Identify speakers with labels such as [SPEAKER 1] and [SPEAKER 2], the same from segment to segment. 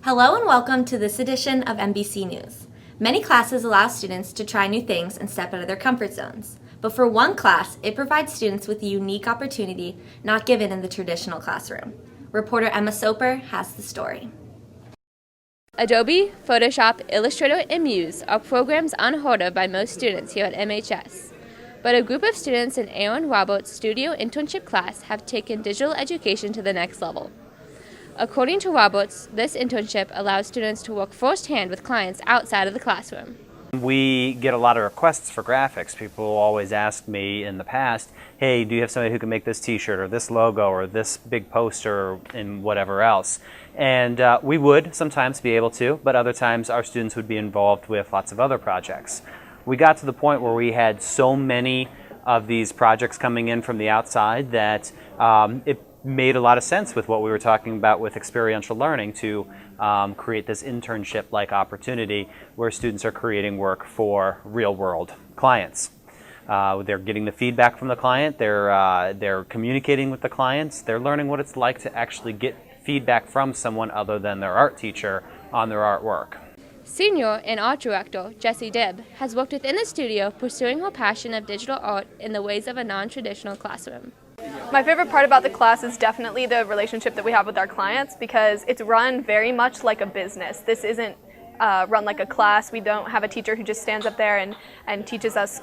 [SPEAKER 1] Hello and welcome to this edition of MBC News. Many classes allow students to try new things and step out of their comfort zones. But for one class, it provides students with a unique opportunity not given in the traditional classroom. Reporter Emma Soper has the story.
[SPEAKER 2] Adobe, Photoshop, Illustrator, and Muse are programs unheard of by most students here at MHS. But a group of students in Aaron Roberts' studio internship class have taken digital education to the next level. According to Roberts, this internship allows students to work firsthand with clients outside of the classroom.
[SPEAKER 3] We get a lot of requests for graphics. People always ask me in the past, hey, do you have somebody who can make this t-shirt or this logo or this big poster and whatever else? And we would sometimes be able to, but other times our students would be involved with lots of other projects. We got to the point where we had so many of these projects coming in from the outside that it made a lot of sense with what we were talking about with experiential learning to create this internship-like opportunity where students are creating work for real-world clients. They're getting the feedback from the client, they're communicating with the clients, they're learning what it's like to actually get feedback from someone other than their art teacher on their artwork.
[SPEAKER 2] Senior and art director Jessie Dibb has worked within the studio pursuing her passion of digital art in the ways of a non-traditional classroom.
[SPEAKER 4] My favorite part about the class is definitely the relationship that we have with our clients because it's run very much like a business. This isn't run like a class. We don't have a teacher who just stands up there and teaches us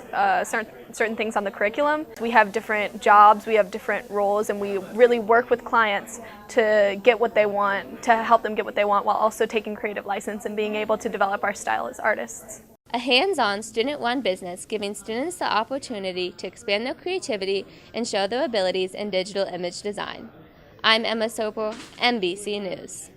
[SPEAKER 4] certain things on the curriculum. We have different jobs, we have different roles, and we really work with clients to get what they want, to help them get what they want while also taking creative license and being able to develop our style as artists.
[SPEAKER 2] A hands-on, student-run business giving students the opportunity to expand their creativity and show their abilities in digital image design. I'm Emma Soper, MBC News.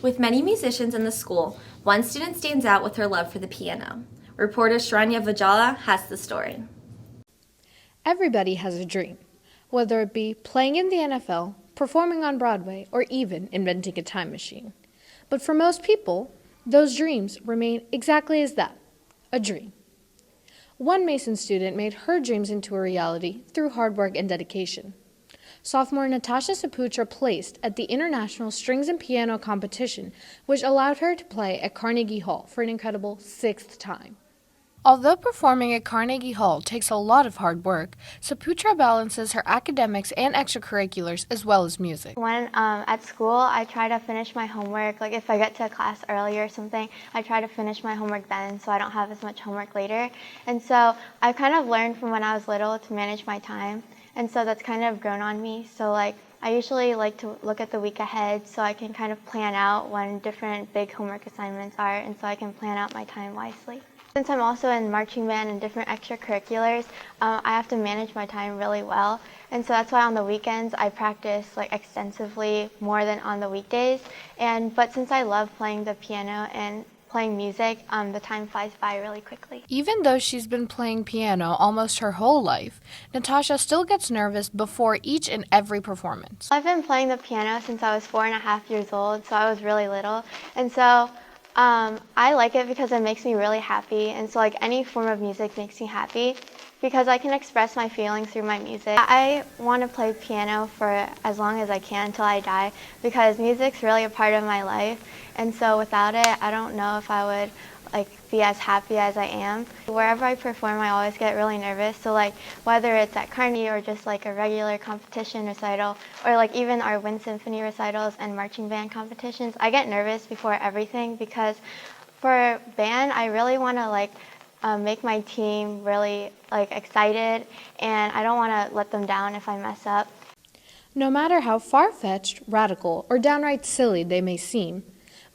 [SPEAKER 1] With many musicians in the school, one student stands out with her love for the piano. Reporter Shranya Vajala has the story.
[SPEAKER 5] Everybody has a dream, whether it be playing in the NFL, performing on Broadway, or even inventing a time machine. But for most people, those dreams remain exactly as that, a dream. One Mason student made her dreams into a reality through hard work and dedication. Sophomore Natasha Saputra placed at the International Strings and Piano Competition, which allowed her to play at Carnegie Hall for an incredible 6th time. Although performing at Carnegie Hall takes a lot of hard work, Saputra balances her academics and extracurriculars as well as music.
[SPEAKER 6] When at school, I try to finish my homework. Like if I get to a class early or something, I try to finish my homework then so I don't have as much homework later. And so I've kind of learned from when I was little to manage my time. And so that's kind of grown on me. So like I usually like to look at the week ahead so I can kind of plan out when different big homework assignments are, and so I can plan out my time wisely. Since I'm also in marching band and different extracurriculars, I have to manage my time really well. And so that's why on the weekends I practice like extensively more than on the weekdays. But since I love playing the piano and playing music, the time flies by really quickly.
[SPEAKER 5] Even though she's been playing piano almost her whole life, Natasha still gets nervous before each and every performance.
[SPEAKER 6] I've been playing the piano since I was 4.5 years old, so I was really little. And so I like it because it makes me really happy, and so like any form of music makes me happy because I can express my feelings through my music. I want to play piano for as long as I can until I die because music's really a part of my life, and so without it I don't know if I would be as happy as I am. Wherever I perform I always get really nervous, so like whether it's at Carnegie or just like a regular competition recital or like even our wind symphony recitals and marching band competitions, I get nervous before everything because for band I really want to make my team really excited, and I don't want to let them down if I mess up.
[SPEAKER 5] No matter how far-fetched, radical, or downright silly they may seem,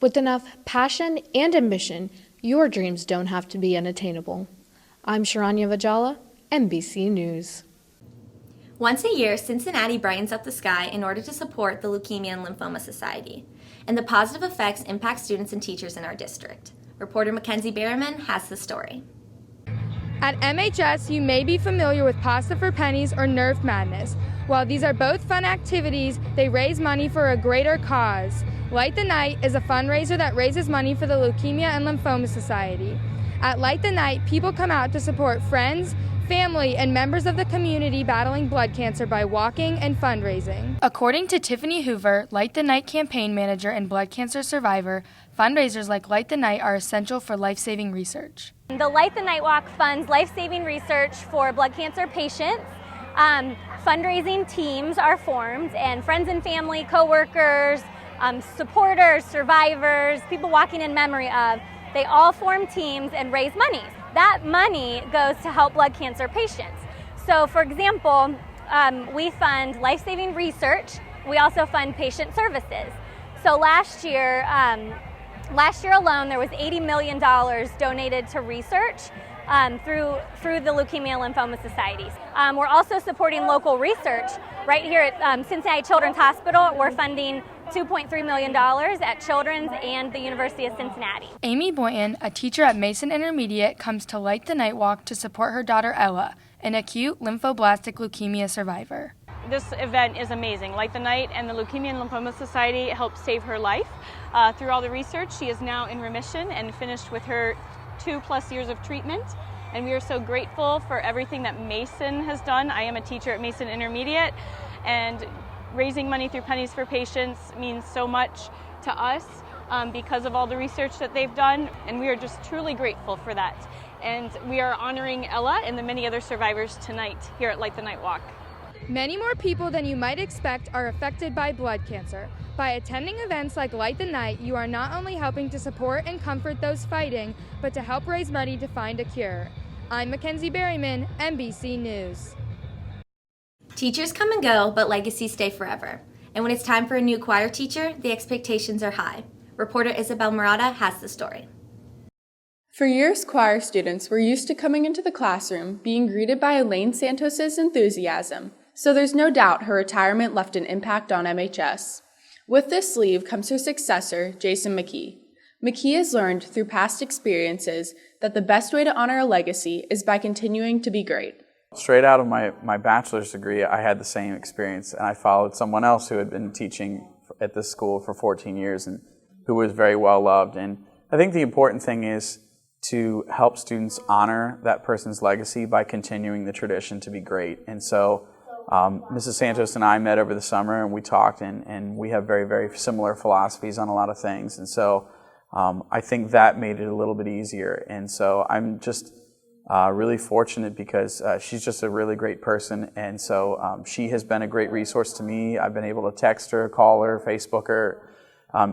[SPEAKER 5] with enough passion and ambition, your dreams don't have to be unattainable. I'm Sharanya Vajala, MBC News.
[SPEAKER 1] Once a year, Cincinnati brightens up the sky in order to support the Leukemia and Lymphoma Society, and the positive effects impact students and teachers in our district. Reporter Mackenzie Berryman has the story.
[SPEAKER 7] At MHS, you may be familiar with Pasta for Pennies or Nerf Madness. While these are both fun activities, they raise money for a greater cause. Light the Night is a fundraiser that raises money for the Leukemia and Lymphoma Society. At Light the Night, people come out to support friends, family, and members of the community battling blood cancer by walking and fundraising. According to Tiffany Hoover, Light the Night campaign manager and blood cancer survivor, fundraisers like Light the Night are essential for life-saving research.
[SPEAKER 8] The Light the Night Walk funds life-saving research for blood cancer patients. Fundraising teams are formed, and friends and family, coworkers, supporters, survivors, people walking in memory of, they all form teams and raise money. That money goes to help blood cancer patients. So, for example, we fund life-saving research. We also fund patient services. So last year alone, there was $80 million donated to research through the Leukemia and Lymphoma Societies. We're also supporting local research. Right here at Cincinnati Children's Hospital, we're funding $2.3 million at Children's and the University of Cincinnati.
[SPEAKER 7] Amy Boynton, a teacher at Mason Intermediate, comes to Light the Night Walk to support her daughter Ella, an acute lymphoblastic leukemia survivor.
[SPEAKER 9] This event is amazing. Light the Night and the Leukemia and Lymphoma Society helped save her life. Through all the research, she is now in remission and finished with her 2+ years of treatment. And we are so grateful for everything that Mason has done. I am a teacher at Mason Intermediate, and raising money through Pennies for Patients means so much to us because of all the research that they've done, and we are just truly grateful for that. And we are honoring Ella and the many other survivors tonight here at Light the Night Walk.
[SPEAKER 7] Many more people than you might expect are affected by blood cancer. By attending events like Light the Night, you are not only helping to support and comfort those fighting, but to help raise money to find a cure. I'm Mackenzie Berryman, MBC News.
[SPEAKER 1] Teachers come and go, but legacies stay forever. And when it's time for a new choir teacher, the expectations are high. Reporter Isabel Murata has the story.
[SPEAKER 10] For years, choir students were used to coming into the classroom being greeted by Elaine Santos' enthusiasm, so there's no doubt her retirement left an impact on MHS. With this leave comes her successor, Jason McKee. McKee has learned through past experiences that the best way to honor a legacy is by continuing to be great.
[SPEAKER 11] Straight out of my bachelor's degree, I had the same experience, and I followed someone else who had been teaching at this school for 14 years and who was very well loved. And I think the important thing is to help students honor that person's legacy by continuing the tradition to be great. And so Mrs. Santos and I met over the summer, and we talked, and we have very, very similar philosophies on a lot of things. And so I think that made it a little bit easier. And so I'm just really fortunate because she's just a really great person. And so she has been a great resource to me. I've been able to text her, call her, Facebook her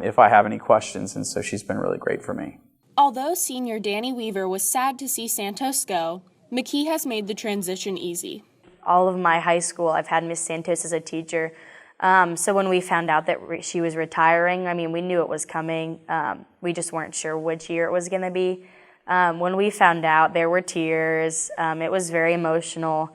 [SPEAKER 11] if I have any questions. And so she's been really great for me.
[SPEAKER 12] Although senior Dani Weaver was sad to see Santos go, McKee has made the transition easy.
[SPEAKER 13] All of my high school, I've had Miss Santos as a teacher. So when we found out that she was retiring, I mean, we knew it was coming. We just weren't sure which year it was going to be. When we found out, there were tears. It was very emotional,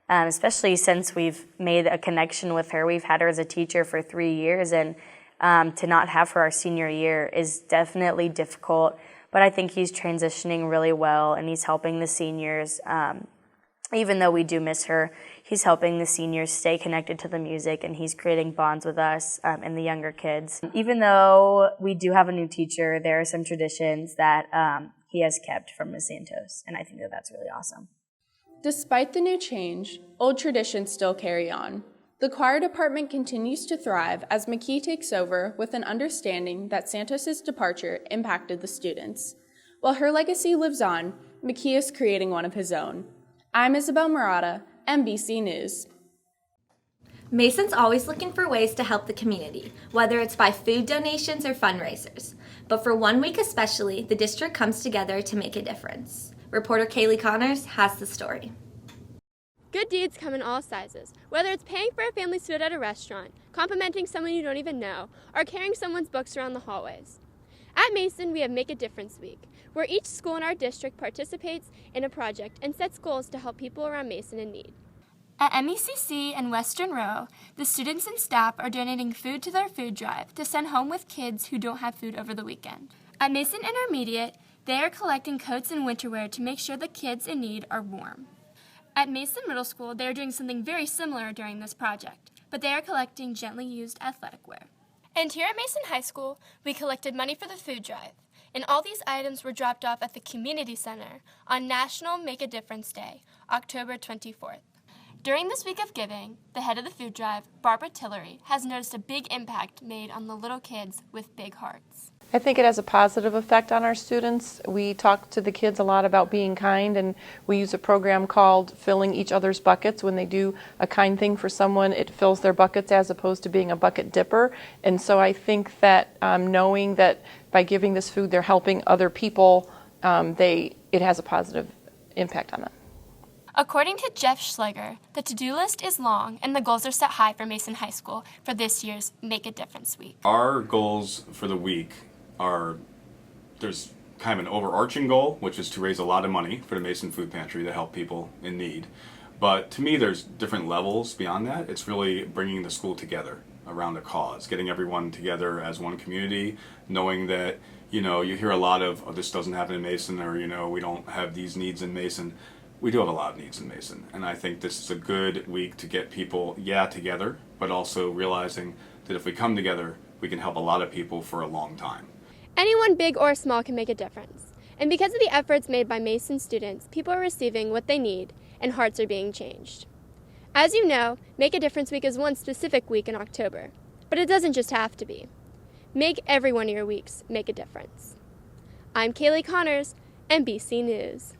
[SPEAKER 13] especially since we've made a connection with her. We've had her as a teacher for 3 years, and to not have her our senior year is definitely difficult. But I think he's transitioning really well, and he's helping the seniors. Even though we do miss her, he's helping the seniors stay connected to the music, and he's creating bonds with us and the younger kids. Even though we do have a new teacher, there are some traditions that he has kept from Ms. Santos, and I think that that's really awesome.
[SPEAKER 10] Despite the new change, old traditions still carry on. The choir department continues to thrive as McKee takes over with an understanding that Santos' departure impacted the students. While her legacy lives on, McKee is creating one of his own. I'm Isabel Murata, MBC News.
[SPEAKER 1] Mason's always looking for ways to help the community, whether it's by food donations or fundraisers. But for 1 week especially, the district comes together to make a difference. Reporter Kaylie Connors has the story.
[SPEAKER 2] Good deeds come in all sizes, whether it's paying for a family's food at a restaurant, complimenting someone you don't even know, or carrying someone's books around the hallways. At Mason, we have Make a Difference Week, where each school in our district participates in a project and sets goals to help people around Mason in need. At MECC and Western Row, the students and staff are donating food to their food drive to send home with kids who don't have food over the weekend. At Mason Intermediate, they are collecting coats and winter wear to make sure the kids in need are warm. At Mason Middle School, they are doing something very similar during this project, but they are collecting gently used athletic wear. And here at Mason High School, we collected money for the food drive.
[SPEAKER 7] And all these items were dropped off at the Community Center on National Make a Difference Day, October 24th. During this week of giving, the head of the food drive, Barbara Tillery, has noticed a big impact made on the little kids with big hearts.
[SPEAKER 14] I think it has a positive effect on our students. We talk to the kids a lot about being kind, and we use a program called Filling Each Other's Buckets. When they do a kind thing for someone, it fills their buckets as opposed to being a bucket dipper. And so I think that knowing that by giving this food they're helping other people, it has a positive impact on them.
[SPEAKER 7] According to Jeff Schlaeger, the to-do list is long and the goals are set high for Mason High School for this year's Make a Difference Week.
[SPEAKER 15] Our goals for the week are, there's kind of an overarching goal, which is to raise a lot of money for the Mason Food Pantry to help people in need. But to me, there's different levels beyond that. It's really bringing the school together around a cause, getting everyone together as one community, knowing that, you hear a lot of, oh, this doesn't happen in Mason, or, we don't have these needs in Mason. We do have a lot of needs in Mason, and I think this is a good week to get people, together, but also realizing that if we come together, we can help a lot of people for a long time.
[SPEAKER 16] Anyone big or small can make a difference. And because of the efforts made by Mason students, people are receiving what they need, and hearts are being changed. As you know, Make a Difference Week is one specific week in October, but it doesn't just have to be. Make every one of your weeks make a difference. I'm Kaylie Connors, MBC News.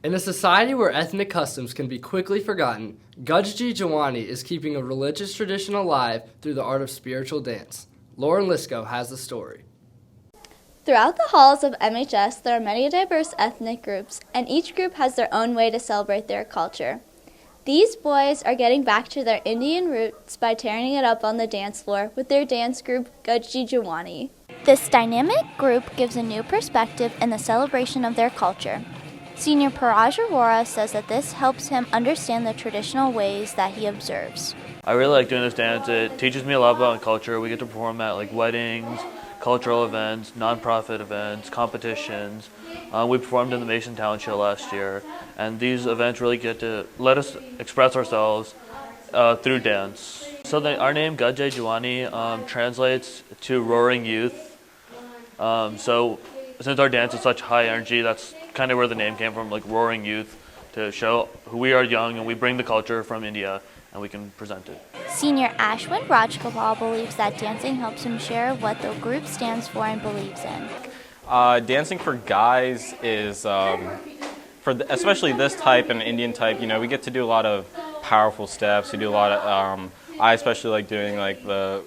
[SPEAKER 17] In a society where ethnic customs can be quickly forgotten, Gajdi Jawani is keeping a religious tradition alive through the art of spiritual dance. Lauren Lisco has the story.
[SPEAKER 18] Throughout the halls of MHS, there are many diverse ethnic groups, and each group has their own way to celebrate their culture. These boys are getting back to their Indian roots by tearing it up on the dance floor with their dance group, Gajdi Jawani. This dynamic group gives a new perspective in the celebration of their culture. Senior Paraj Arora says that this helps him understand the traditional ways that he observes.
[SPEAKER 19] I really like doing this dance. It teaches me a lot about culture. We get to perform at weddings, cultural events, non-profit events, competitions. We performed in the Mason Talent Show last year, and these events really get to let us express ourselves through dance. So our name, Gajdi Jawani, translates to roaring youth. So since our dance is such high energy, that's kind of where the name came from, roaring youth, to show who we are young and we bring the culture from India and we can present it.
[SPEAKER 18] Senior Ashwin Rajgopal believes that dancing helps him share what the group stands for and believes in.
[SPEAKER 20] Dancing for guys is, especially this type and Indian type, we get to do a lot of powerful steps. We do a lot of, I especially like doing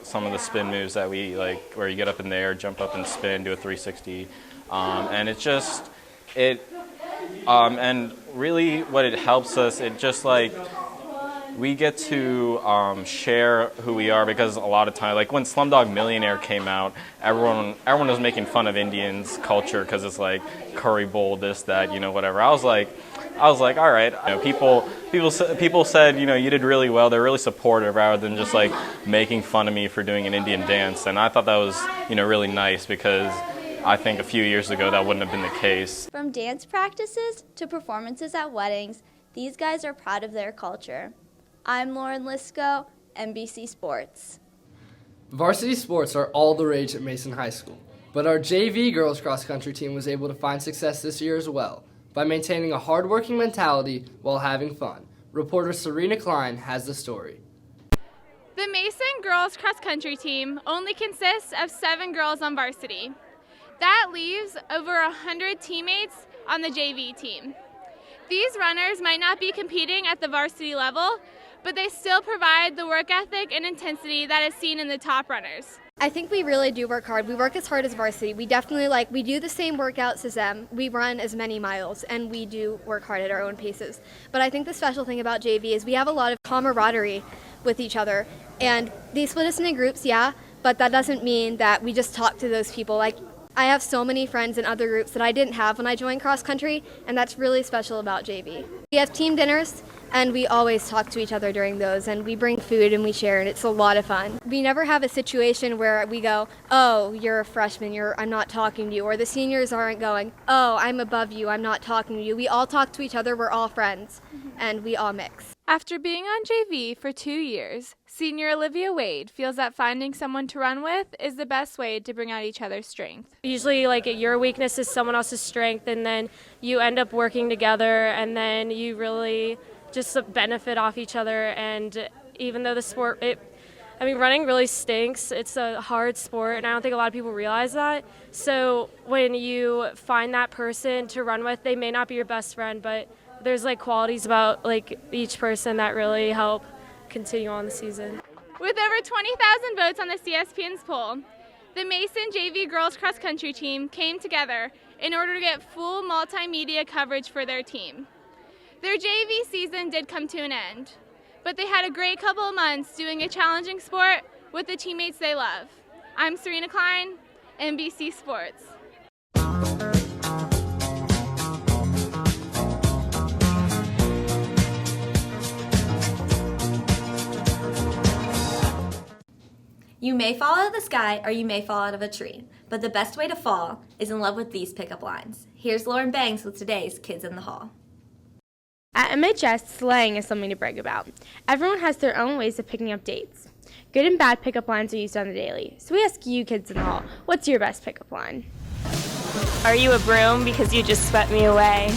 [SPEAKER 20] some of the spin moves that we where you get up in the air, jump up and spin, do a 360. And it's just, and really what it helps us, it just we get to share who we are, because a lot of time, when Slumdog Millionaire came out, everyone was making fun of Indians' culture because it's curry bowl, this, that, whatever. I was like, all right. People said, you did really well. They're really supportive rather than just making fun of me for doing an Indian dance. And I thought that was, really nice, because I think a few years ago that wouldn't have been the case.
[SPEAKER 18] From dance practices to performances at weddings, these guys are proud of their culture. I'm Lauren Lisco, MBC Sports.
[SPEAKER 17] Varsity sports are all the rage at Mason High School, but our JV girls cross country team was able to find success this year as well by maintaining a hard-working mentality while having fun. Reporter Serena Klein has the story.
[SPEAKER 21] The Mason girls cross country team only consists of 7 girls on varsity. That leaves over 100 teammates on the JV team. These runners might not be competing at the varsity level, but they still provide the work ethic and intensity that is seen in the top runners.
[SPEAKER 16] I think we really do work hard. We work as hard as varsity. We definitely we do the same workouts as them. We run as many miles, and we do work hard at our own paces. But I think the special thing about JV is we have a lot of camaraderie with each other, and they split us into groups, but that doesn't mean that we just talk to those people. I have so many friends in other groups that I didn't have when I joined cross country, and that's really special about JV. We have team dinners
[SPEAKER 3] and we always talk to each other during those, and we bring food and we share, and it's a lot of fun. We never have a situation where we go, oh, you're a freshman, I'm not talking to you, or the seniors aren't going, oh, I'm above you, I'm not talking to you. We all talk to each other, we're all friends, and we all mix.
[SPEAKER 21] After being on JV for 2 years, senior Olivia Wade feels that finding someone to run with is the best way to bring out each other's strength.
[SPEAKER 22] Usually, your weakness is someone else's strength, and then you end up working together, and then you really just benefit off each other. And even though the sport, running really stinks. It's a hard sport, and I don't think a lot of people realize that. So when you find that person to run with, they may not be your best friend, but there's qualities about each person that really help continue on the season.
[SPEAKER 21] With over 20,000 votes on the CSPN's poll, the Mason JV girls cross country team came together in order to get full multimedia coverage for their team. Their JV season did come to an end, but they had a great couple of months doing a challenging sport with the teammates they love. I'm Serena Klein, MBC Sports.
[SPEAKER 1] You may fall out of the sky or you may fall out of a tree, but the best way to fall is in love with these pickup lines. Here's Lauren Banks with today's Kids in the Hall.
[SPEAKER 2] At MHS, slang is something to brag about. Everyone has their own ways of picking up dates. Good and bad pickup lines are used on the daily. So we ask you kids in the hall, what's your best pickup line?
[SPEAKER 23] Are you a broom because you just swept me away?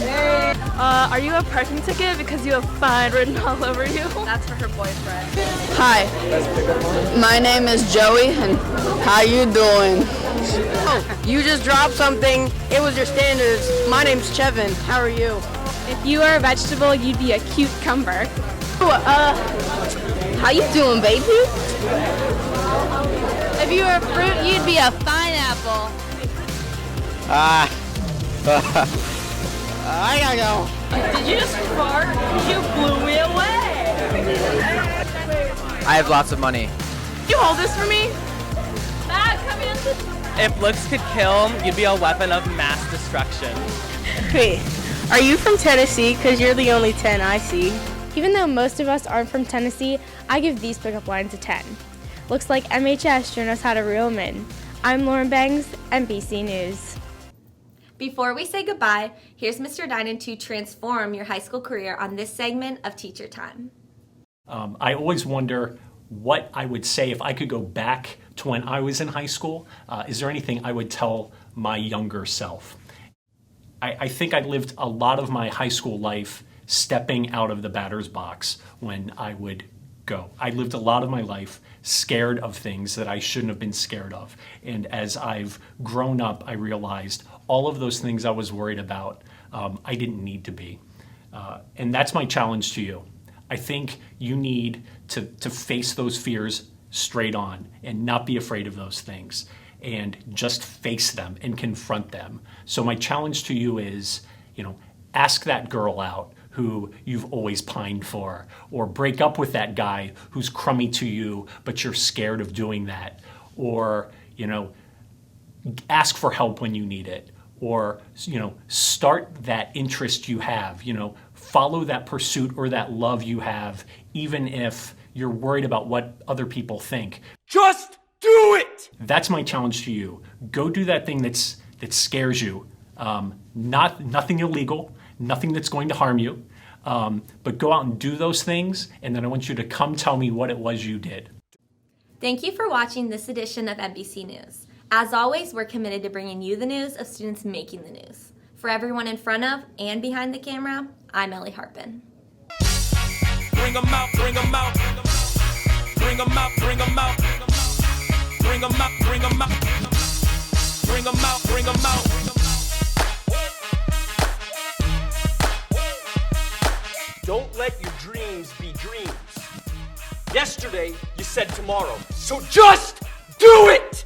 [SPEAKER 24] Are you a parking ticket because you have fine written all over you?
[SPEAKER 23] That's for her boyfriend.
[SPEAKER 25] Hi, my name is Joey, and how you doing?
[SPEAKER 26] Oh, you just dropped something. It was your standards. My name's Chevin. How are you?
[SPEAKER 2] If you are a vegetable, you'd be a cucumber.
[SPEAKER 26] How you doing, baby?
[SPEAKER 23] If you were a fruit, you'd be a pineapple.
[SPEAKER 26] I gotta go.
[SPEAKER 23] Did you just fart? You blew me away.
[SPEAKER 27] I have lots of money.
[SPEAKER 23] Can you hold this for me? Matt, come in.
[SPEAKER 28] If looks could kill, you'd be a weapon of mass destruction.
[SPEAKER 26] Hey, are you from Tennessee? Because you're the only 10 I see.
[SPEAKER 2] Even though most of us aren't from Tennessee, I give these pickup lines a 10. Looks like MHS sure knows how to reel them in. I'm Lauren Bangs, NBC News.
[SPEAKER 1] Before we say goodbye, here's Mr. Dinan to transform your high school career on this segment of Teacher Time.
[SPEAKER 29] I always wonder what I would say if I could go back to when I was in high school. Is there anything I would tell my younger self? I think I lived a lot of my high school life stepping out of the batter's box when I would go. I lived a lot of my life scared of things that I shouldn't have been scared of. And as I've grown up, I realized all of those things I was worried about, I didn't need to be. And that's my challenge to you. I think you need to face those fears straight on and not be afraid of those things and just face them and confront them. So my challenge to you is, ask that girl out who you've always pined for, or break up with that guy who's crummy to you, but you're scared of doing that, or, ask for help when you need it, or, start that interest you have, follow that pursuit or that love you have, even if you're worried about what other people think. Just do it! That's my challenge to you. Go do that thing that scares you. Nothing illegal, nothing that's going to harm you, but go out and do those things, and then I want you to come tell me what it was you did.
[SPEAKER 1] Thank you for watching this edition of NBC News. As always, we're committed to bringing you the news of students making the news. For everyone in front of and behind the camera, I'm Ellie Harpen.
[SPEAKER 30] Bring 'em out, bring 'em out. Bring 'em out, bring 'em out. Bring 'em out, bring 'em out. Bring 'em out, bring 'em out.
[SPEAKER 31] Don't let your dreams be dreams. Yesterday, you said tomorrow. So just do it!